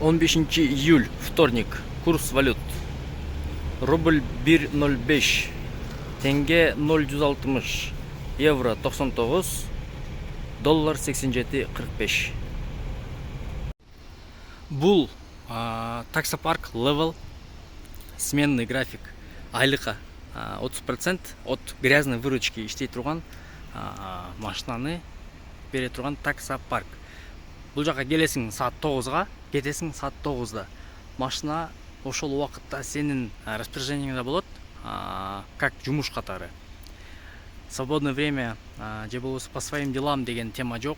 15 июль, вторник. Курс валют. Рубль 1.05, тенге 0.160, евро 99, доллар 87.45. Бұл таксопарк Level, сменный график, айлыққа 30% от грязной выручки іштей тұрған машинаны бере тұрған таксопарк. Бұл жаққа келесің саат 9-ға, кетесің саат 9-да. Машина ошол уақытта сенің распоряжениеңде болады, как жұмыш қатары. Свободное время, же болбосо по своим делам деген тема жоқ.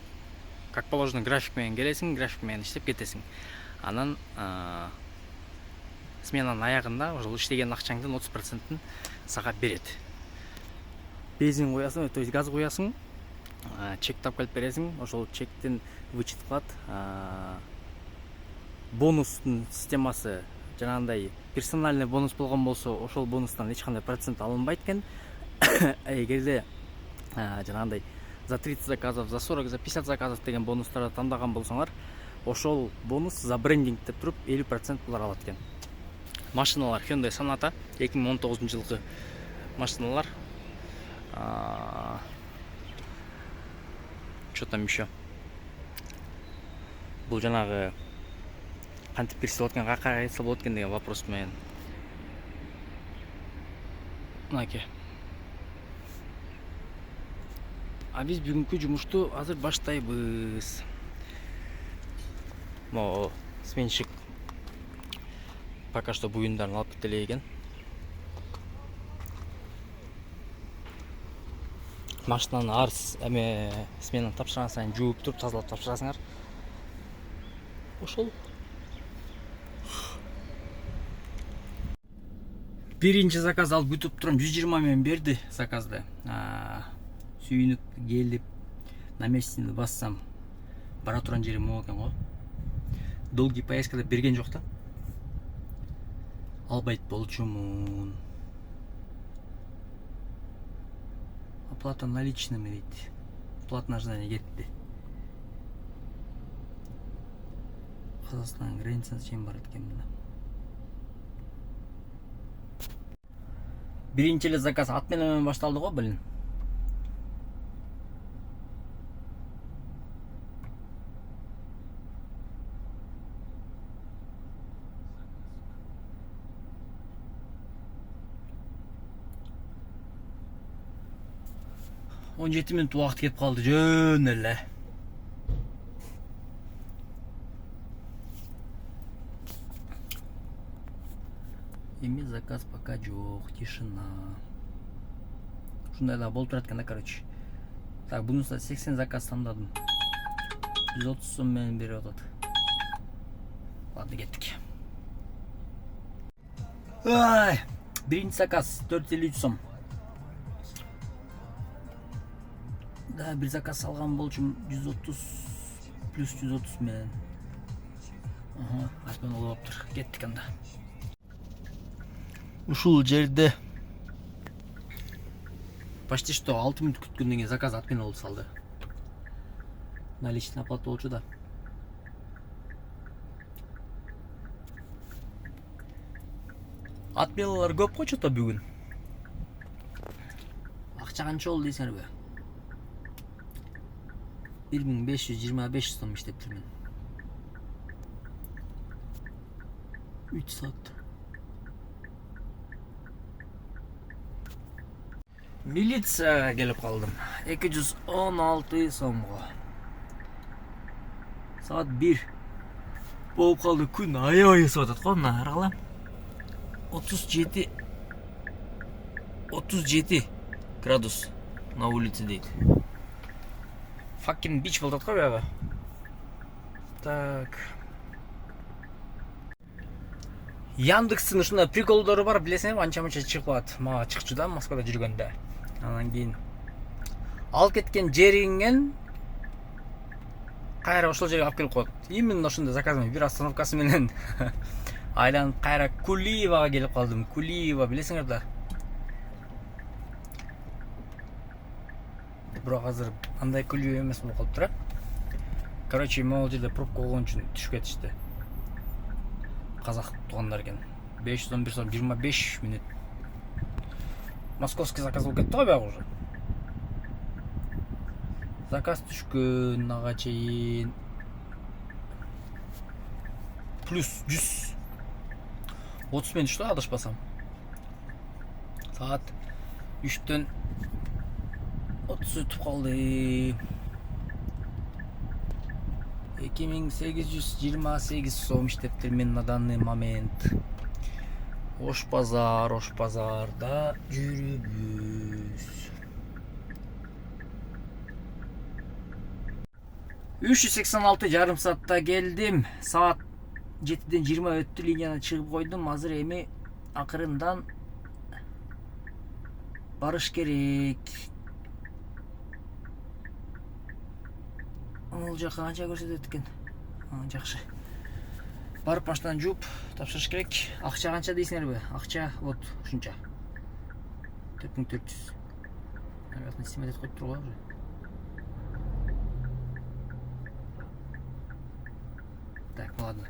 Как положено, графикмен келесің, графикмен іштеп кетесің. Анан сменаның аяғында ошол иштеген акчаңдын 30%-ын сага берет. Бензин коясың, то есть газ коясың, чек тапкалып бересің, ошол чектен вычет кылат. Бонустун системасы жанагындай персональный бонус болгон болсо, ошол бонустан эч кандай процент алынбайт экен. Эгерде жанагындай за 30 заказов, за 40, за 50 заказов деген бонустарды тандаган болсоңар, ошол бонус за брендинг деп туруп 50% булар алат экен. Машиналар Hyundai Sonata 2019 жылкы машиналар. Что там еще? Бұл жанагы кантип кирсе болот экен, каяка кетсе болот экен деген вопрос менен. Мынакей. Биз бүгүнкү жумушту азыр баштайбыз. Могу сменщик пока что буюндарын алып кете элек экен. Машинаны арс сменаны тапшырган сайын жууп туруп тазалап тапшырасыңар. Ошол. Биринчи заказ алып күтүп турам, 120 мен берди заказды. Сүйүнүп келип на месте бассам бара турган жери могу экен го. Долгий поездкада берген жок да. Албайт болчумун. Оплата наличными дейт. Платное ожидание кетти. Казакстан границасына чейин барат экен мында. Биринчи эле заказ ат менен башталды го, блин. Он 17 минут уақыт кетіп қалды, жөн эле. Эми заказ пока жок, тишина. Ушундай да болуп турат экен да, короче. Так, бунусунда 80 заказ тандадым. 130 сом менен берип атат. Ладно, кеттик. Биринчи заказ 453 сом. Да, bir заказ алган болчум 130 плюс 130 менен. Ачпан болуптур. Кеттик анда. Ушул жерде почти что 6 минут күткөндөн кийин заказ ат менен болуп салды. Наличный оплата болчу да. Отменалар көп го чото бүгүн. Акча канча болду дейсиңерби? 1525 сом иштептирмин. 3 саат. Милицияга келип калдым. 216 сомго. Саат 1 болуп калды. Күн аябай ысып атат го, мына карагыла. 37 градус на улице дейт. Fucking бич болуп атат го бияга. Так. Яндекстин ушундай приколдору бар, билесиңерби, анча-мынча чыгып атат. Мага чыкчу да Москвада жүргөндө. Анан кийин алып кеткен жериңен кайра ошол жерге алып келип коет. Именно ошондой заказым бир остановкасы менен айланып кайра Кулиевага келип калдым. Кулиева билесиңер да. Бирок азыр андай Кулиева эмес болуп калыптыр. Короче, могул жерде пробка болгон үчүн түшүп кетишти. казак туугандар экен. 511 сом 25 мүнөт. Московский заказ болуп кетти го баягы уже. Заказ түшкөн ага чейин. Плюс 100 30 минут что адашпасам. Saat 3'ten 30 ötüp kaldı. 2828 сом иштептир мен на данный момент. Ош пазарда жүрүбүз. 386 жарым саатта келдим. Саат 7'den 20 өттү, линияны чыгып койдум. Азыр эми акырындан барыш керек. Ол жака канча көрсөтөт экен? Жакшы. Барып машинадан жууп тапшырыш керек. Акча канча дейсиңерби? Акча вот ушунча. 4400. Наверное, снимать эту трубу уже. Так, ладно.